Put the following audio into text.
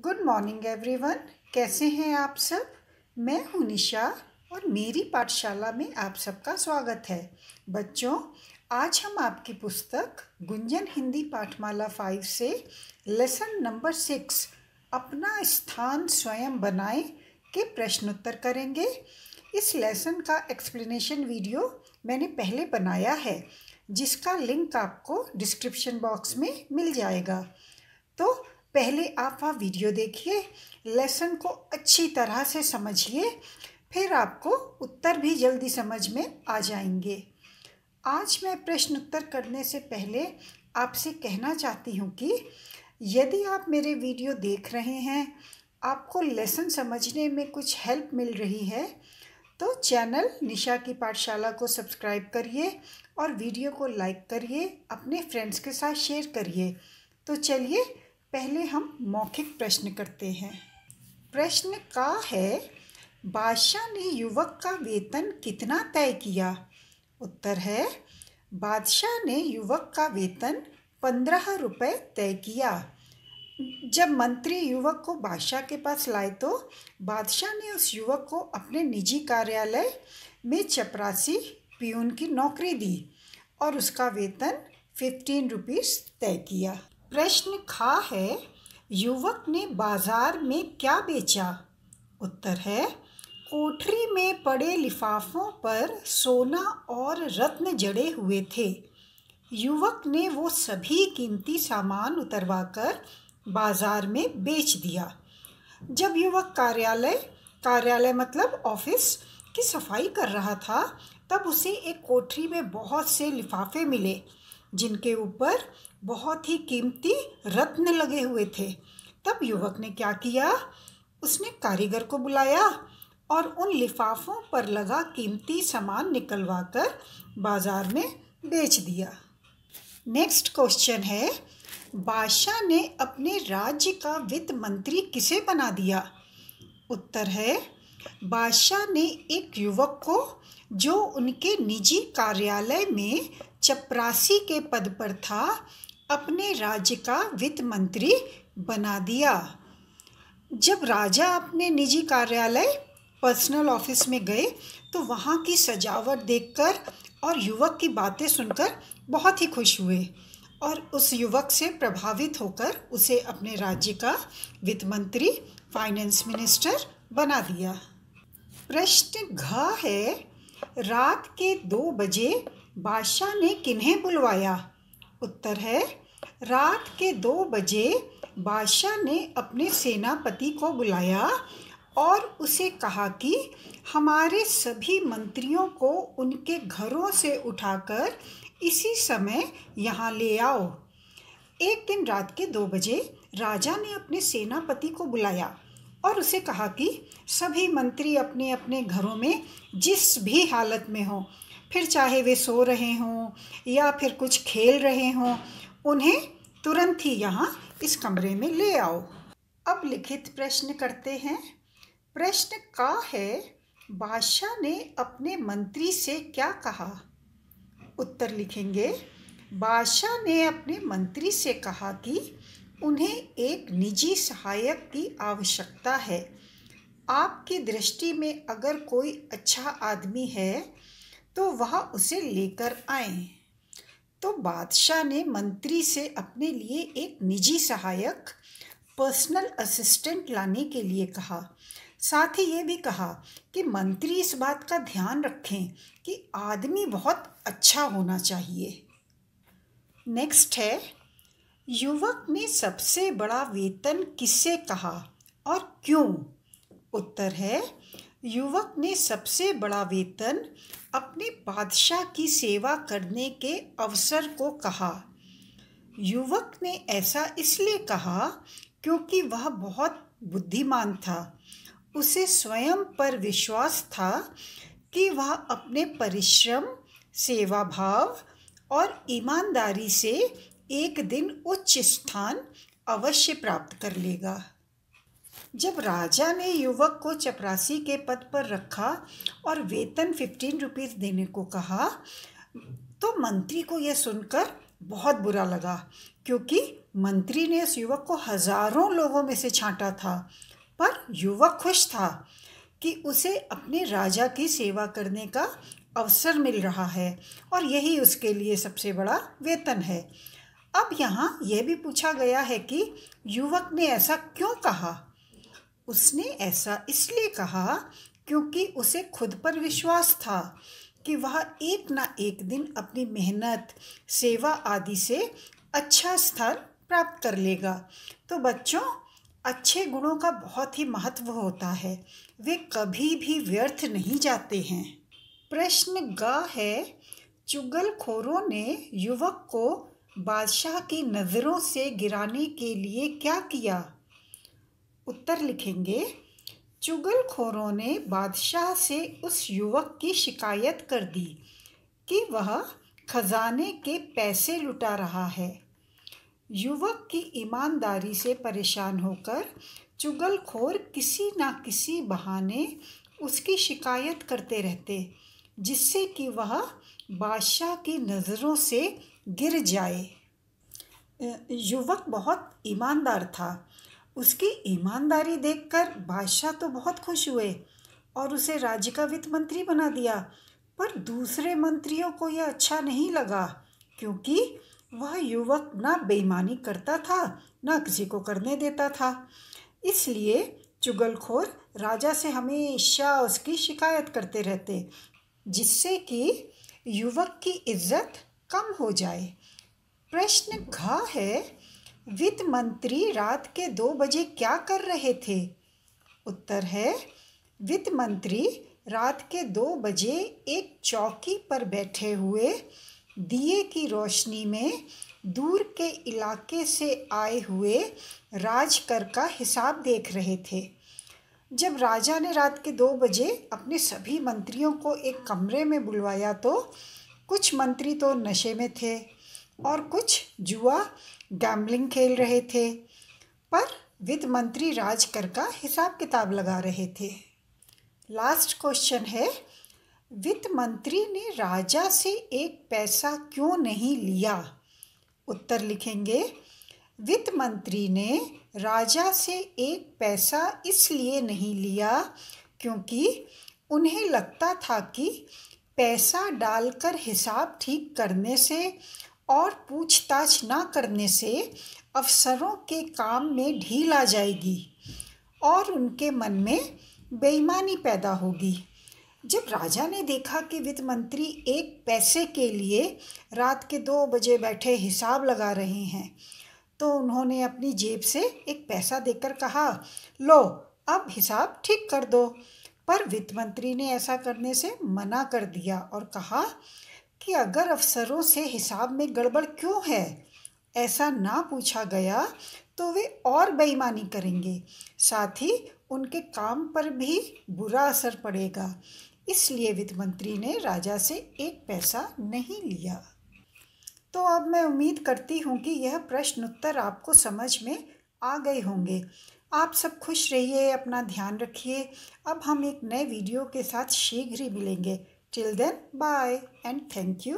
Good morning everyone. कैसे हैं आप सब? मैं हूं निशा और मेरी पाठशाला में आप सबका स्वागत है। बच्चों, आज हम आपकी पुस्तक गुंजन हिंदी पाठमाला 5 से लेसन नंबर 6 अपना स्थान स्वयं बनाएं के प्रश्नोत्तर करेंगे। इस लेसन का एक्सप्लेनेशन वीडियो मैंने पहले बनाया है, जिसका लिंक आपको डिस्क्रिप्शन बॉक्स में मिल जाएगा। तो पहले आप वह वीडियो देखिए, लेसन को अच्छी तरह से समझिए, फिर आपको उत्तर भी जल्दी समझ में आ जाएंगे। आज मैं प्रश्न उत्तर करने से पहले आपसे कहना चाहती हूँ कि यदि आप मेरे वीडियो देख रहे हैं, आपको लेसन समझने में कुछ हेल्प मिल रही है, तो चैनल निशा की पाठशाला को सब्सक्राइब करिए और वीडियो को लाइक करिए, अपने फ्रेंड्स के साथ शेयर करिए। तो चलिए पहले हम मौखिक प्रश्न करते हैं। प्रश्न का है, बादशाह ने युवक का वेतन कितना तय किया? उत्तर है, बादशाह ने युवक का वेतन 15 रुपये तय किया। जब मंत्री युवक को बादशाह के पास लाए तो बादशाह ने उस युवक को अपने निजी कार्यालय में चपरासी पियून की नौकरी दी और उसका वेतन 15 रुपीज़ तय किया। प्रश्न खा है, युवक ने बाजार में क्या बेचा? उत्तर है, कोठरी में पड़े लिफाफों पर सोना और रत्न जड़े हुए थे। युवक ने वो सभी कीमती सामान उतरवाकर बाजार में बेच दिया। जब युवक कार्यालय मतलब ऑफिस की सफाई कर रहा था, तब उसे एक कोठरी में बहुत से लिफाफे मिले, जिनके ऊपर बहुत ही कीमती रत्न लगे हुए थे। तब युवक ने क्या किया? उसने कारीगर को बुलाया और उन लिफाफों पर लगा कीमती सामान निकलवाकर बाजार में बेच दिया। नेक्स्ट क्वेश्चन है, बादशाह ने अपने राज्य का वित्त मंत्री किसे बना दिया? उत्तर है, बादशाह ने एक युवक को, जो उनके निजी कार्यालय में चपरासी के पद पर था, अपने राज्य का वित्त मंत्री बना दिया। जब राजा अपने निजी कार्यालय पर्सनल ऑफिस में गए तो वहाँ की सजावट देखकर और युवक की बातें सुनकर बहुत ही खुश हुए और उस युवक से प्रभावित होकर उसे अपने राज्य का वित्त मंत्री, फाइनेंस मिनिस्टर बना दिया। प्रश्न घ है, रात के 2 बजे बादशाह ने किन्हें बुलवाया? उत्तर है, रात के 2 बजे बादशाह ने अपने सेनापति को बुलाया और उसे कहा कि हमारे सभी मंत्रियों को उनके घरों से उठाकर इसी समय यहाँ ले आओ। एक दिन रात के 2 बजे राजा ने अपने सेनापति को बुलाया और उसे कहा कि सभी मंत्री अपने अपने घरों में जिस भी हालत में हों, फिर चाहे वे सो रहे हों या फिर कुछ खेल रहे हों, उन्हें तुरंत ही यहाँ इस कमरे में ले आओ। अब लिखित प्रश्न करते हैं। प्रश्न का है, बादशाह ने अपने मंत्री से क्या कहा? उत्तर लिखेंगे, बादशाह ने अपने मंत्री से कहा कि उन्हें एक निजी सहायक की आवश्यकता है। आपकी दृष्टि में अगर कोई अच्छा आदमी है तो वह उसे लेकर आए। तो बादशाह ने मंत्री से अपने लिए एक निजी सहायक, पर्सनल असिस्टेंट लाने के लिए कहा। साथ ही ये भी कहा कि मंत्री इस बात का ध्यान रखें कि आदमी बहुत अच्छा होना चाहिए। नेक्स्ट है, युवक ने सबसे बड़ा वेतन किससे कहा और क्यों? उत्तर है, युवक ने सबसे बड़ा वेतन अपने बादशाह की सेवा करने के अवसर को कहा। युवक ने ऐसा इसलिए कहा क्योंकि वह बहुत बुद्धिमान था। उसे स्वयं पर विश्वास था कि वह अपने परिश्रम, सेवा भाव और ईमानदारी से एक दिन उच्च स्थान अवश्य प्राप्त कर लेगा। जब राजा ने युवक को चपरासी के पद पर रखा और वेतन 15 रुपीज़ देने को कहा, तो मंत्री को यह सुनकर बहुत बुरा लगा, क्योंकि मंत्री ने उस युवक को हजारों लोगों में से छांटा था, पर युवक खुश था कि उसे अपने राजा की सेवा करने का अवसर मिल रहा है और यही उसके लिए सबसे बड़ा वेतन है। अब यहाँ यह भी पूछा गया है कि युवक ने ऐसा क्यों कहा। उसने ऐसा इसलिए कहा क्योंकि उसे खुद पर विश्वास था कि वह एक ना एक दिन अपनी मेहनत, सेवा आदि से अच्छा स्थान प्राप्त कर लेगा। तो बच्चों, अच्छे गुणों का बहुत ही महत्व होता है, वे कभी भी व्यर्थ नहीं जाते हैं। प्रश्न ग है, चुगलखोरों ने युवक को बादशाह की नज़रों से गिराने के लिए क्या किया? उत्तर लिखेंगे, चुगलखोरों ने बादशाह से उस युवक की शिकायत कर दी कि वह खजाने के पैसे लुटा रहा है। युवक की ईमानदारी से परेशान होकर चुगलखोर किसी न किसी बहाने उसकी शिकायत करते रहते, जिससे कि वह बादशाह की नज़रों से गिर जाए। युवक बहुत ईमानदार था। उसकी ईमानदारी देखकर बादशाह तो बहुत खुश हुए और उसे राज्य का वित्त मंत्री बना दिया। पर दूसरे मंत्रियों को यह अच्छा नहीं लगा, क्योंकि वह युवक ना बेईमानी करता था, ना किसी को करने देता था। इसलिए चुगलखोर राजा से हमेशा उसकी शिकायत करते रहते, जिससे कि युवक की इज्जत कम हो जाए। प्रश्न घ है, वित्त मंत्री रात के 2 बजे क्या कर रहे थे? उत्तर है, वित्त मंत्री रात के 2 बजे एक चौकी पर बैठे हुए दिए की रोशनी में दूर के इलाके से आए हुए राजकर का हिसाब देख रहे थे। जब राजा ने रात के 2 बजे अपने सभी मंत्रियों को एक कमरे में बुलवाया तो कुछ मंत्री तो नशे में थे और कुछ जुआ गैम्बलिंग खेल रहे थे, पर वित्त मंत्री राजकर का हिसाब किताब लगा रहे थे। लास्ट क्वेश्चन है, वित्त मंत्री ने राजा से एक पैसा क्यों नहीं लिया? उत्तर लिखेंगे, वित्त मंत्री ने राजा से एक पैसा इसलिए नहीं लिया क्योंकि उन्हें लगता था कि पैसा डालकर हिसाब ठीक करने से और पूछताछ ना करने से अफसरों के काम में ढील आ जाएगी और उनके मन में बेईमानी पैदा होगी। जब राजा ने देखा कि वित्त मंत्री एक पैसे के लिए रात के 2 बजे बैठे हिसाब लगा रहे हैं, तो उन्होंने अपनी जेब से एक पैसा देकर कहा, लो अब हिसाब ठीक कर दो। पर वित्त मंत्री ने ऐसा करने से मना कर दिया और कहा कि अगर अफसरों से हिसाब में गड़बड़ क्यों है ऐसा ना पूछा गया तो वे और बेईमानी करेंगे, साथ ही उनके काम पर भी बुरा असर पड़ेगा। इसलिए वित्त मंत्री ने राजा से एक पैसा नहीं लिया। तो अब मैं उम्मीद करती हूँ कि यह प्रश्न उत्तर आपको समझ में आ गए होंगे। आप सब खुश रहिए, अपना ध्यान रखिए। अब हम एक नए वीडियो के साथ शीघ्र ही मिलेंगे। Till then, bye and thank you.